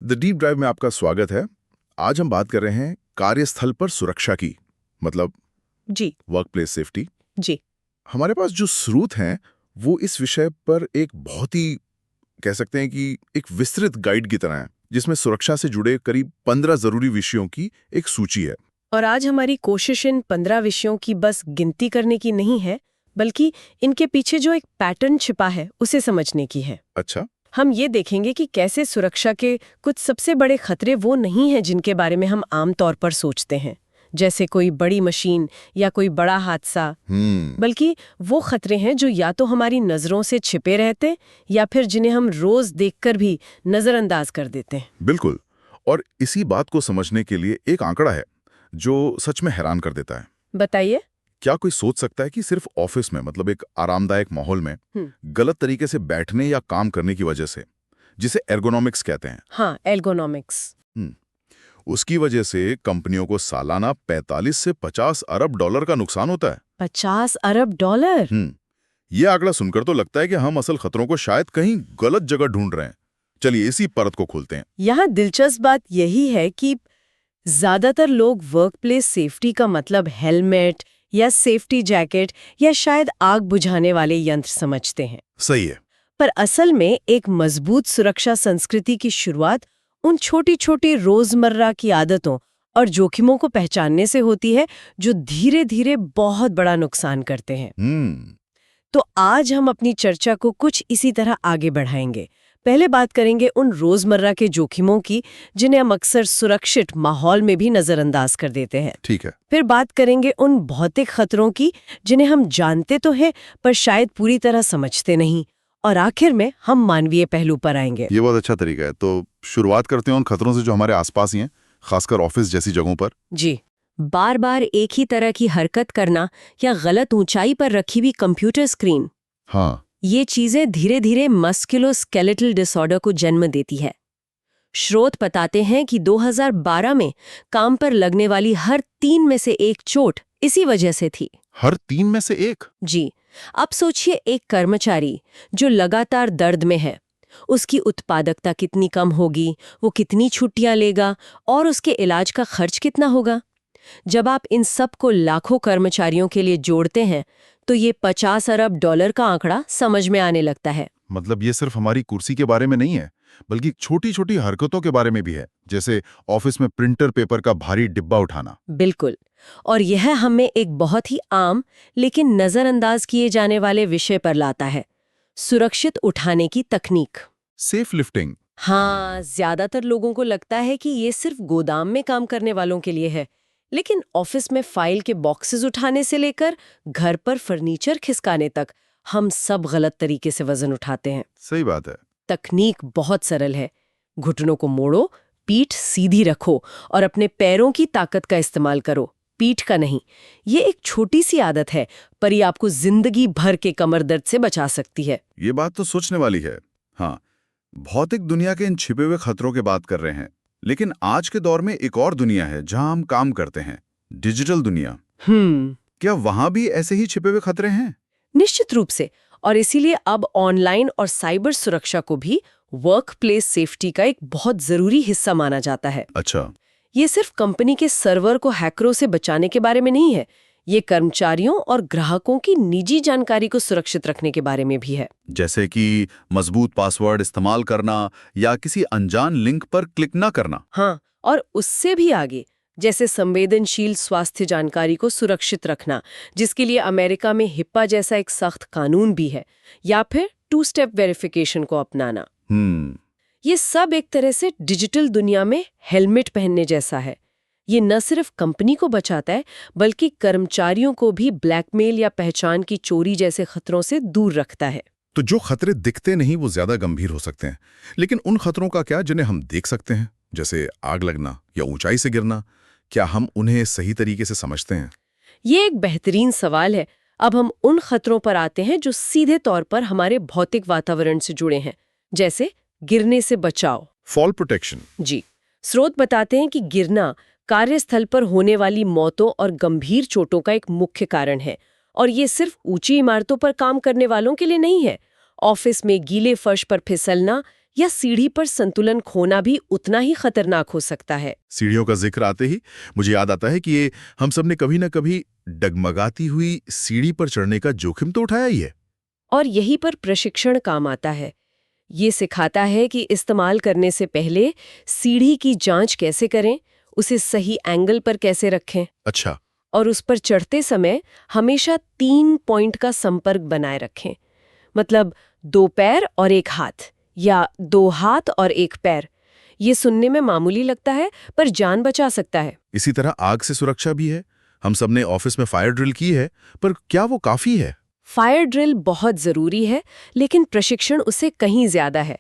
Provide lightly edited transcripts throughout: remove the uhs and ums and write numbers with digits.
The deep drive में आपका स्वागत है। आज हम बात कर रहे हैं कार्यस्थल पर सुरक्षा की, मतलब जी वर्क प्लेस सेफ्टी। जी हमारे पास जो स्रोत हैं वो इस विषय पर एक बहुत ही कह सकते हैं कि एक विस्तृत गाइड की तरह है, जिसमें सुरक्षा से जुड़े करीब 15 जरूरी विषयों की एक सूची है। और आज हमारी कोशिश इन 15 विषयों की बस गिनती करने की नहीं है, बल्कि इनके पीछे जो एक पैटर्न छिपा है उसे समझने की है। अच्छा। हम ये देखेंगे कि कैसे सुरक्षा के कुछ सबसे बड़े खतरे वो नहीं हैं जिनके बारे में हम आम तौर पर सोचते हैं, जैसे कोई बड़ी मशीन या कोई बड़ा हादसा, बल्कि वो खतरे हैं जो या तो हमारी नजरों से छिपे रहते या फिर जिन्हें हम रोज देखकर भी नजरअंदाज कर देते हैं। बिल्कुल। और इसी बात को समझने के लिए एक आंकड़ा है जो सच में हैरान कर देता है। बताइए। क्या कोई सोच सकता है कि सिर्फ ऑफिस में, मतलब एक आरामदायक माहौल में, गलत तरीके से बैठने या काम करने की वजह से, जिसे एर्गोनॉमिक्स कहते हैं, हाँ, एर्गोनॉमिक्स, उसकी वजह से कंपनियों को सालाना 45 से 50 अरब डॉलर का नुकसान होता है। 50 अरब डॉलर? ये आंकड़ा सुनकर तो लगता है कि हम असल खतरों को शायद कहीं गलत जगह ढूंढ रहे हैं। चलिए इसी परत को खोलते हैं। यहाँ दिलचस्प बात यही है कि ज्यादातर लोग वर्कप्लेस सेफ्टी का मतलब हेलमेट या सेफ्टी जैकेट या शायद आग बुझाने वाले यंत्र समझते हैं। सही है। पर असल में एक मजबूत सुरक्षा संस्कृति की शुरुआत उन छोटी छोटी रोजमर्रा की आदतों और जोखिमों को पहचानने से होती है जो धीरे धीरे बहुत बड़ा नुकसान करते हैं। तो आज हम अपनी चर्चा को कुछ इसी तरह आगे बढ़ाएंगे। पहले बात करेंगे उन रोजमर्रा के जोखिमों की जिन्हें हम अक्सर सुरक्षित माहौल में भी नजरअंदाज कर देते हैं। ठीक है। फिर बात करेंगे उन भौतिक खतरों की जिन्हें हम जानते तो हैं पर शायद पूरी तरह समझते नहीं। और आखिर में हम मानवीय पहलू पर आएंगे। ये बहुत अच्छा तरीका है। तो शुरुआत करते हैं उन खतरों से जो हमारे आसपास ही हैं, खासकर ऑफिस जैसी जगहों पर। जी। बार बार एक ही तरह की हरकत करना या गलत ऊंचाई पर रखी हुई कंप्यूटर स्क्रीन, हाँ, ये चीजें धीरे धीरे मस्कुलोस्केलेटल डिसऑर्डर को जन्म देती है। स्रोत बताते हैं कि 2012 में काम पर लगने वाली हर 3 में से 1 चोट इसी वजह से थी। हर 3 में से 1? जी। अब सोचिए, एक कर्मचारी जो लगातार दर्द में है, उसकी उत्पादकता कितनी कम होगी, वो कितनी छुट्टियां लेगा और उसके इलाज का खर्च कितना होगा। जब आप इन सब को लाखों कर्मचारियों के लिए जोड़ते हैं तो ये 50 अरब डॉलर का आंकड़ा समझ में आने लगता है। मतलब ये सिर्फ हमारी कुर्सी के बारे में नहीं है, बल्कि छोटी छोटी हरकतों के बारे में भी है, जैसे ऑफिस में प्रिंटर पेपर का भारी डिब्बा उठाना। बिल्कुल। और यह हमें एक बहुत ही आम लेकिन नजरअंदाज किए जाने वाले विषय पर लाता है, सुरक्षित उठाने की तकनीक, सेफ लिफ्टिंग। हाँ, ज्यादातर लोगों को लगता है कि ये सिर्फ गोदाम में काम करने वालों के लिए है, लेकिन ऑफिस में फाइल के बॉक्सेस उठाने से लेकर घर पर फर्नीचर खिसकाने तक हम सब गलत तरीके से वजन उठाते हैं। सही बात है। तकनीक बहुत सरल है। घुटनों को मोड़ो, पीठ सीधी रखो और अपने पैरों की ताकत का इस्तेमाल करो, पीठ का नहीं। ये एक छोटी सी आदत है, पर ये आपको जिंदगी भर के कमर दर्द से बचा सकती है। ये बात तो सोचने वाली है। हाँ, भौतिक दुनिया के इन छिपे हुए खतरों की बात कर रहे हैं, लेकिन आज के दौर में एक और दुनिया है जहां हम काम करते हैं, डिजिटल दुनिया। क्या वहां भी ऐसे ही छिपे हुए खतरे हैं? निश्चित रूप से। और इसीलिए अब ऑनलाइन और साइबर सुरक्षा को भी वर्क प्लेस सेफ्टी का एक बहुत जरूरी हिस्सा माना जाता है। अच्छा। ये सिर्फ कंपनी के सर्वर को हैकरों से बचाने के बारे में नहीं है, ये कर्मचारियों और ग्राहकों की निजी जानकारी को सुरक्षित रखने के बारे में भी है। जैसे कि मजबूत पासवर्ड इस्तेमाल करना या किसी अनजान लिंक पर क्लिक ना करना। हाँ, और उससे भी आगे, जैसे संवेदनशील स्वास्थ्य जानकारी को सुरक्षित रखना, जिसके लिए अमेरिका में हिप्पा जैसा एक सख्त कानून भी है, या फिर 2 स्टेप वेरिफिकेशन को अपनाना। ये सब एक तरह से डिजिटल दुनिया में हेलमेट पहनने जैसा है। ये न सिर्फ कंपनी को बचाता है, बल्कि कर्मचारियों को भी ब्लैकमेल या पहचान की चोरी जैसे खतरों से दूर रखता है। तो जो खतरे दिखते नहीं वो ज्यादा गंभीर हो सकते हैं, लेकिन उन खतरों का क्या जिन्हें हम देख सकते हैं, जैसे आग लगना या ऊंचाई से गिरना, क्या हम उन्हें सही तरीके से समझते हैं? ये एक बेहतरीन सवाल है। अब हम उन खतरों पर आते हैं जो सीधे तौर पर हमारे भौतिक वातावरण से जुड़े हैं, जैसे गिरने से बचाव, फॉल प्रोटेक्शन। जी। स्रोत बताते हैं कि गिरना कार्यस्थल पर होने वाली मौतों और गंभीर चोटों का एक मुख्य कारण है, और ये सिर्फ ऊंची इमारतों पर काम करने वालों के लिए नहीं है। ऑफिस में गीले फर्श पर फिसलना या सीढ़ी पर संतुलन खोना भी उतना ही खतरनाक हो सकता है। सीढ़ियों का जिक्र आते ही मुझे याद आता है कि ये हम सब ने कभी ना कभी डगमगाती हुई सीढ़ी पर चढ़ने का जोखिम तो उठाया ही है। और यहीं पर प्रशिक्षण काम आता है। ये सिखाता है कि इस्तेमाल करने से पहले सीढ़ी की जांच कैसे करें, उसे सही एंगल पर कैसे रखें। अच्छा। और उस पर चढ़ते समय हमेशा 3 पॉइंट का संपर्क बनाए रखें। मतलब 2 पैर और 1 हाथ, या 2 हाथ और 1 पैर। ये सुनने में मामूली लगता है, पर जान बचा सकता है। इसी तरह आग से सुरक्षा भी है। हम सब ने ऑफिस में फायर ड्रिल की है, पर क्या वो काफी है? फायर ड्रिल बहुत जरूरी है, लेकिन प्रशिक्षण उससे कहीं ज्यादा है।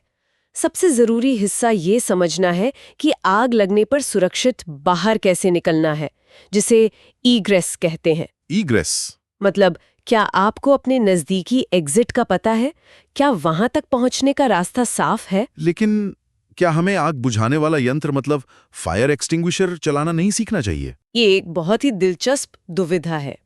सबसे जरूरी हिस्सा ये समझना है कि आग लगने पर सुरक्षित बाहर कैसे निकलना है, जिसे ईग्रेस कहते हैं। ईग्रेस मतलब क्या आपको अपने नजदीकी एग्जिट का पता है? क्या वहां तक पहुंचने का रास्ता साफ है? लेकिन क्या हमें आग बुझाने वाला यंत्र मतलब फायर एक्सटिंग्विशर चलाना नहीं सीखना चाहिए? ये एक बहुत ही दिलचस्प दुविधा है।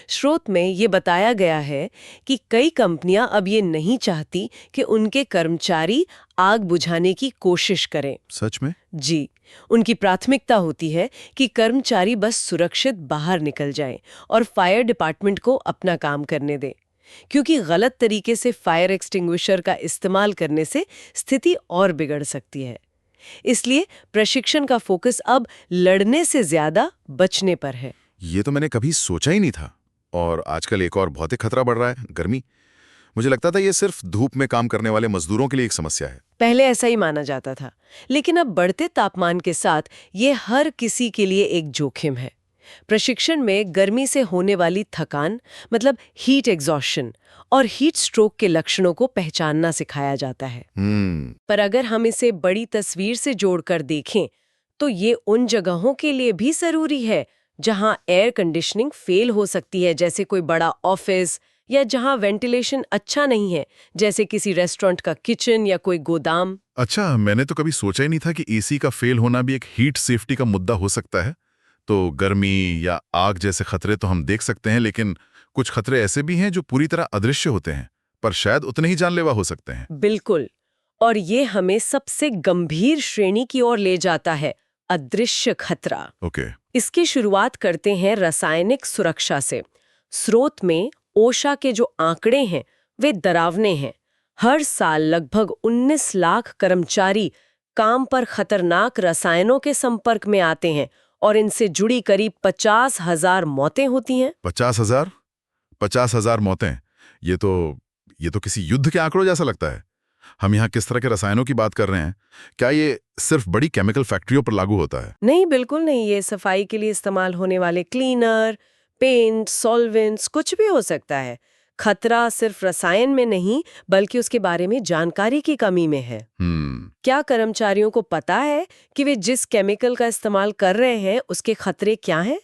स्रोत में ये बताया गया है कि कई कंपनियां अब ये नहीं चाहती कि उनके कर्मचारी आग बुझाने की कोशिश करें। सच में? जी, उनकी प्राथमिकता होती है कि कर्मचारी बस सुरक्षित बाहर निकल जाएं और फायर डिपार्टमेंट को अपना काम करने दें, क्योंकि गलत तरीके से फायर एक्सटिंग्विशर का इस्तेमाल करने से स्थिति और बिगड़ सकती है। इसलिए प्रशिक्षण का फोकस अब लड़ने से ज्यादा बचने पर है। ये तो मैंने कभी सोचा ही नहीं था। और आजकल एक और भौतिक खतरा बढ़ रहा है, गर्मी। मुझे लगता था ये सिर्फ धूप में काम करने वाले मजदूरों के लिए एक समस्या है। पहले ऐसा ही माना जाता था, लेकिन अब बढ़ते तापमान के साथ ये हर किसी के लिए एक जोखिम है। प्रशिक्षण में गर्मी से होने वाली थकान, मतलब हीट एग्जॉशन, और हीट स्ट्रोक के लक्षणों को पहचानना सिखाया जाता है। पर अगर हम इसे बड़ी तस्वीर से जोड़कर देखें, तो ये उन जगहों के लिए भी जरूरी है जहां एयर कंडीशनिंग फेल हो सकती है, जैसे कोई बड़ा ऑफिस, या जहां वेंटिलेशन अच्छा नहीं है, जैसे किसी रेस्टोरेंट का किचन या कोई गोदाम। अच्छा, मैंने तो कभी सोचा ही नहीं था कि एसी का फेल होना भी एक हीट सेफ्टी का मुद्दा हो सकता है। तो गर्मी या आग जैसे खतरे तो हम देख सकते हैं, लेकिन कुछ खतरे ऐसे भी हैं जो पूरी तरह अदृश्य होते हैं, पर शायद उतने ही जानलेवा हो सकते हैं। बिल्कुल। और ये हमें सबसे गंभीर श्रेणी की ओर ले जाता है, अदृश्य खतरा। ओके। इसकी शुरुआत करते हैं रासायनिक सुरक्षा से। स्रोत में ओशा के जो आंकड़े हैं वे डरावने हैं। हर साल लगभग 19 लाख कर्मचारी काम पर खतरनाक रसायनों के संपर्क में आते हैं, और इनसे जुड़ी करीब 50,000 मौतें होती हैं। 50,000? 50,000 मौतें? ये तो किसी युद्ध के आंकड़ों जैसा लगता है। हम यहाँ किस तरह के रसायनों की बात कर रहे हैं? क्या ये सिर्फ बड़ी केमिकल फैक्ट्रियों पर लागू होता है? नहीं, बिल्कुल नहीं। ये सफाई के लिए इस्तेमाल होने वाले क्लीनर, पेंट, सॉल्वेंट्स, कुछ भी हो सकता है। खतरा सिर्फ रसायन में नहीं, बल्कि उसके बारे में जानकारी की कमी में है। क्या कर्मचारियों को पता है कि वे जिस केमिकल का इस्तेमाल कर रहे हैं उसके खतरे क्या हैं?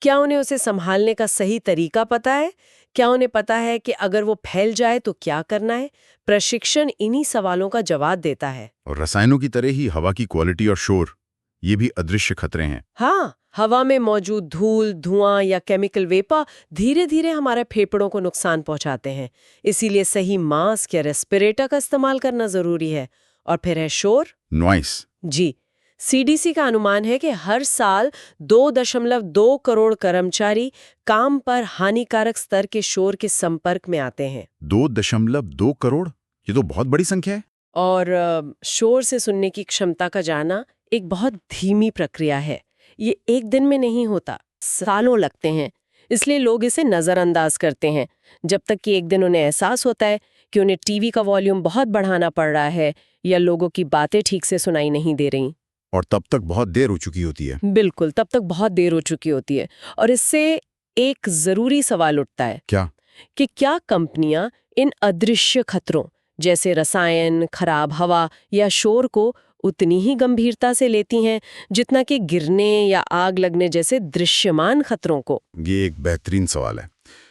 क्या उन्हें उसे संभालने का सही तरीका पता है? क्या उन्हें पता है कि अगर वो फैल जाए तो क्या करना है? प्रशिक्षण इन्हीं सवालों का जवाब देता है। और रसायनों की तरह ही हवा की क्वालिटी और शोर, ये भी अदृश्य खतरे हैं। हाँ, हवा में मौजूद धूल, धुआं या केमिकल वेपर धीरे धीरे हमारे फेफड़ों को नुकसान पहुंचाते हैं। इसीलिए सही मास्क या रेस्पिरेटर का इस्तेमाल करना जरूरी है। और फिर है शोर, नॉइस। जी, सीडीसी का अनुमान है कि हर साल 2.2 करोड़ कर्मचारी काम पर हानिकारक स्तर के शोर के संपर्क में आते हैं। 2.2 करोड़? ये तो बहुत बड़ी संख्या है। और शोर से सुनने की क्षमता का जाना एक बहुत धीमी प्रक्रिया है। ये एक दिन में नहीं होता, सालों लगते हैं। इसलिए लोग इसे नजरअंदाज करते हैं, जब तक कि एक दिन उन्हें एहसास होता है कि उन्हें टीवी का वॉल्यूम बहुत बढ़ाना पड़ रहा है या लोगों की बातें ठीक से सुनाई नहीं दे रही। और तब तक बहुत देर हो चुकी होती है। बिल्कुल, तब तक बहुत देर हो चुकी होती है। और इससे एक जरूरी सवाल उठता है, क्या? कि क्या कंपनियां इन अदृश्य खतरों जैसे रसायन, खराब हवा या शोर को उतनी ही गंभीरता से लेती हैं जितना कि गिरने या आग लगने जैसे दृश्यमान खतरों को? ये एक बेहतरीन सवाल है।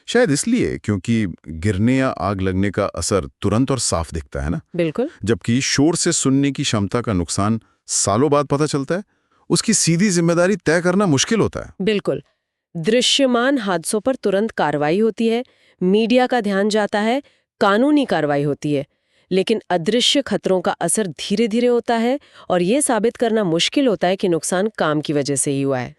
शायद इसलिए क्योंकि गिरने या आग लगने का असर तुरंत और साफ दिखता है ना। बिल्कुल। जबकि शोर से सुनने की क्षमता का नुकसान सालों बाद पता चलता है। उसकी सीधी जिम्मेदारी तय करना मुश्किल होता है। बिल्कुल। दृश्यमान हादसों पर तुरंत कार्रवाई होती है, मीडिया का ध्यान जाता है, कानूनी कार्रवाई होती है। लेकिन अदृश्य खतरों का असर धीरे धीरे होता है और ये साबित करना मुश्किल होता है कि नुकसान काम की वजह से ही हुआ है।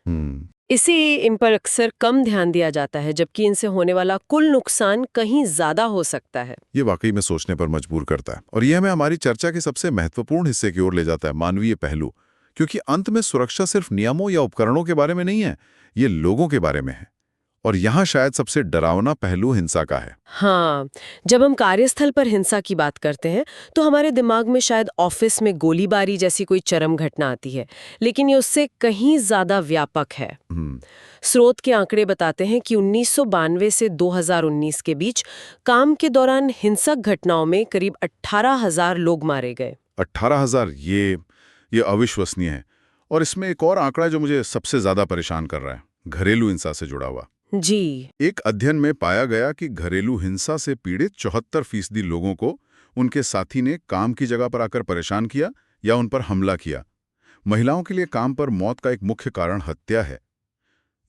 इन पर अक्सर कम ध्यान दिया जाता है, जबकि इनसे होने वाला कुल नुकसान कहीं ज्यादा हो सकता है। ये वाकई में सोचने पर मजबूर करता है और ये हमें हमारी चर्चा के सबसे महत्वपूर्ण हिस्से की ओर ले जाता है, मानवीय पहलू। क्योंकि अंत में सुरक्षा सिर्फ नियमों या उपकरणों के बारे में नहीं है, ये लोगों के बारे में है। और यहाँ शायद सबसे डरावना पहलू हिंसा का है। हाँ, जब हम कार्यस्थल पर हिंसा की बात करते हैं तो हमारे दिमाग में शायद ऑफिस में गोलीबारी जैसी कोई चरम घटना आती है, लेकिन ये उससे कहीं ज्यादा व्यापक है। स्रोत के आंकड़े बताते हैं कि 1992 से 2019 के बीच काम के दौरान हिंसक घटनाओं में करीब 18,000 लोग मारे गए। 18,000, ये अविश्वसनीय है। और इसमें एक और आंकड़ा जो मुझे सबसे ज्यादा परेशान कर रहा है, घरेलू हिंसा से जुड़ा हुआ। जी। एक अध्ययन में पाया गया कि घरेलू हिंसा से पीड़ित 74% लोगों को उनके साथी ने काम की जगह पर आकर परेशान किया या उन पर हमला किया। महिलाओं के लिए काम पर मौत का एक मुख्य कारण हत्या है।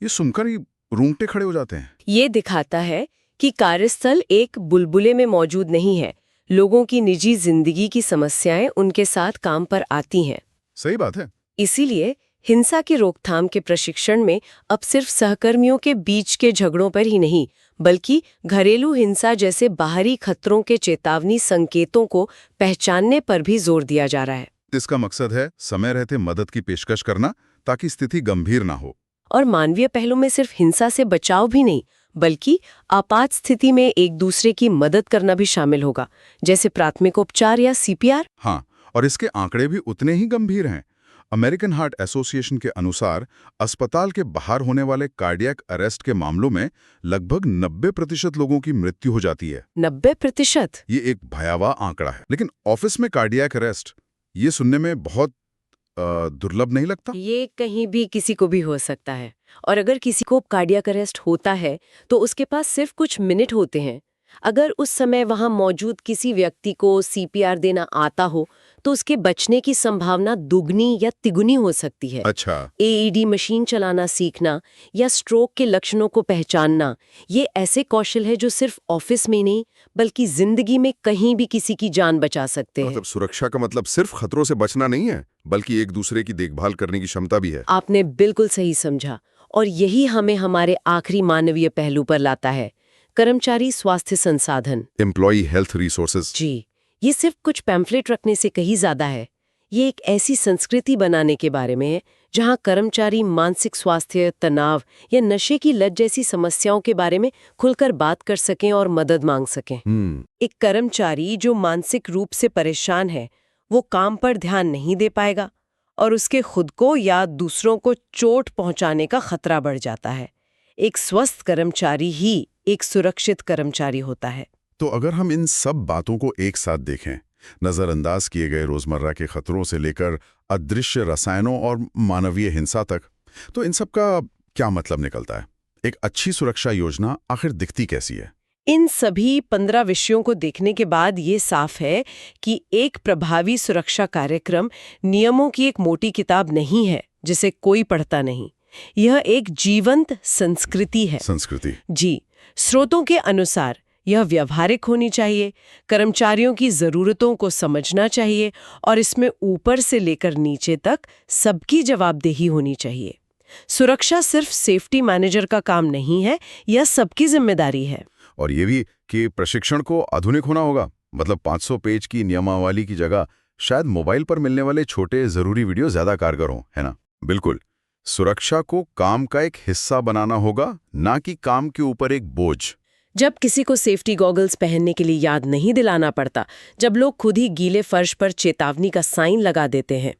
ये सुनकर ही रूंगटे खड़े हो जाते हैं। ये दिखाता है कि कार्यस्थल एक बुलबुले में मौजूद नहीं है। लोगों की निजी जिंदगी की समस्याएं उनके साथ काम पर आती हैं। सही बात है। इसीलिए हिंसा की रोकथाम के प्रशिक्षण में अब सिर्फ सहकर्मियों के बीच के झगड़ों पर ही नहीं, बल्कि घरेलू हिंसा जैसे बाहरी खतरों के चेतावनी संकेतों को पहचानने पर भी जोर दिया जा रहा है। इसका मकसद है समय रहते मदद की पेशकश करना, ताकि स्थिति गंभीर ना हो। और मानवीय पहलू में सिर्फ हिंसा से बचाव भी नहीं, बल्कि आपात स्थिति में एक दूसरे की मदद करना भी शामिल होगा, जैसे प्राथमिक उपचार या CPR। हाँ, और इसके आंकड़े भी उतने ही गंभीर हैं। अमेरिकन हार्ट एसोसिएशन के अनुसार अस्पताल के बाहर होने वाले कार्डियक अरेस्ट के मामलों में लगभग 90% लोगों की मृत्यु हो जाती है। 90%? ये एक भयावह आंकड़ा है। लेकिन ऑफिस में कार्डियक अरेस्ट, ये सुनने में बहुत दुर्लभ नहीं लगता? ये कहीं भी किसी को भी हो सकता है। और अगर किसी को कार्डियक अरेस्ट होता है तो उसके पास सिर्फ कुछ मिनट होते हैं। अगर उस समय वहां मौजूद किसी व्यक्ति को CPR देना आता हो तो उसके बचने की संभावना दुगनी या तिगुनी हो सकती है। अच्छा। AED मशीन चलाना सीखना या स्ट्रोक के लक्षणों को पहचानना, ये ऐसे कौशल है जो सिर्फ ऑफिस में नहीं बल्कि जिंदगी में कहीं भी किसी की जान बचा सकते हैं। मतलब सुरक्षा का मतलब सिर्फ खतरों से बचना नहीं है, बल्कि एक दूसरे की देखभाल करने की क्षमता भी है। आपने बिल्कुल सही समझा। और यही हमें हमारे आखिरी मानवीय पहलू पर लाता है, कर्मचारी स्वास्थ्य संसाधन, एम्प्लॉई हेल्थ रिसोर्सेज। जी, ये सिर्फ कुछ पैम्फलेट रखने से कहीं ज्यादा है। ये एक ऐसी संस्कृति बनाने के बारे में है जहां कर्मचारी मानसिक स्वास्थ्य, तनाव या नशे की लत जैसी समस्याओं के बारे में खुलकर बात कर सकें और मदद मांग सकें। एक कर्मचारी जो मानसिक रूप से परेशान है, वो काम पर ध्यान नहीं दे पाएगा और उसके खुद को या दूसरों को चोट पहुंचाने का खतरा बढ़ जाता है। एक स्वस्थ कर्मचारी ही एक सुरक्षित कर्मचारी होता है। तो अगर हम इन सब बातों को एक साथ देखें, नजरअंदाज किए गए रोजमर्रा के खतरों से लेकर अदृश्य रसायनों और मानवीय हिंसा तक, तो इन सब का क्या मतलब निकलता है? एक अच्छी सुरक्षा योजना आखिर दिखती कैसी है? इन सभी 15 विषयों को देखने के बाद ये साफ है कि एक प्रभावी सुरक्षा कार्यक्रम नियमों की एक मोटी किताब नहीं है जिसे कोई पढ़ता नहीं। यह एक जीवंत संस्कृति है। संस्कृति? जी। स्रोतों के अनुसार यह व्यवहारिक होनी चाहिए, कर्मचारियों की जरूरतों को समझना चाहिए और इसमें ऊपर से लेकर नीचे तक सबकी जवाबदेही होनी चाहिए। सुरक्षा सिर्फ सेफ्टी मैनेजर का काम नहीं है, यह सबकी जिम्मेदारी है। और ये भी कि प्रशिक्षण को आधुनिक होना होगा। मतलब 500 पेज की नियमावली की जगह शायद मोबाइल पर मिलने वाले छोटे जरूरी वीडियो ज्यादा कारगर हों, है ना? बिल्कुल। सुरक्षा को काम का एक हिस्सा बनाना होगा, ना कि काम के ऊपर एक बोझ। जब किसी को सेफ्टी गॉगल्स पहनने के लिए याद नहीं दिलाना पड़ता, जब लोग खुद ही गीले फर्श पर चेतावनी का साइन लगा देते हैं,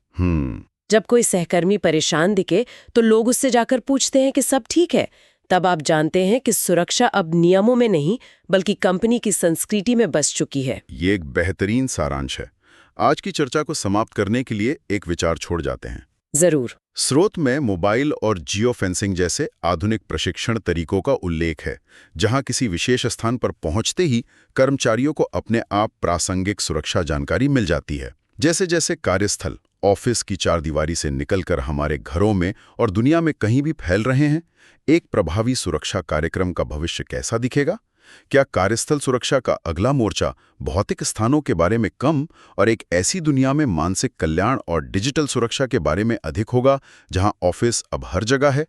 जब कोई सहकर्मी परेशान दिखे तो लोग उससे जाकर पूछते हैं कि सब ठीक है, तब आप जानते हैं कि सुरक्षा अब नियमों में नहीं बल्कि कंपनी की संस्कृति में बस चुकी है। ये एक बेहतरीन सारांश है। आज की चर्चा को समाप्त करने के लिए एक विचार छोड़ जाते हैं। जरूर। स्रोत में मोबाइल और जियो फेंसिंग जैसे आधुनिक प्रशिक्षण तरीकों का उल्लेख है, जहां किसी विशेष स्थान पर पहुंचते ही कर्मचारियों को अपने आप प्रासंगिक सुरक्षा जानकारी मिल जाती है। जैसे जैसे कार्यस्थल ऑफिस की चारदीवारी से निकलकर हमारे घरों में और दुनिया में कहीं भी फैल रहे हैं, एक प्रभावी सुरक्षा कार्यक्रम का भविष्य कैसा दिखेगा, क्या कार्यस्थल सुरक्षा का अगला मोर्चा भौतिक स्थानों के बारे में कम और एक ऐसी दुनिया में मानसिक कल्याण और डिजिटल सुरक्षा के बारे में अधिक होगा, जहां ऑफिस अब हर जगह है?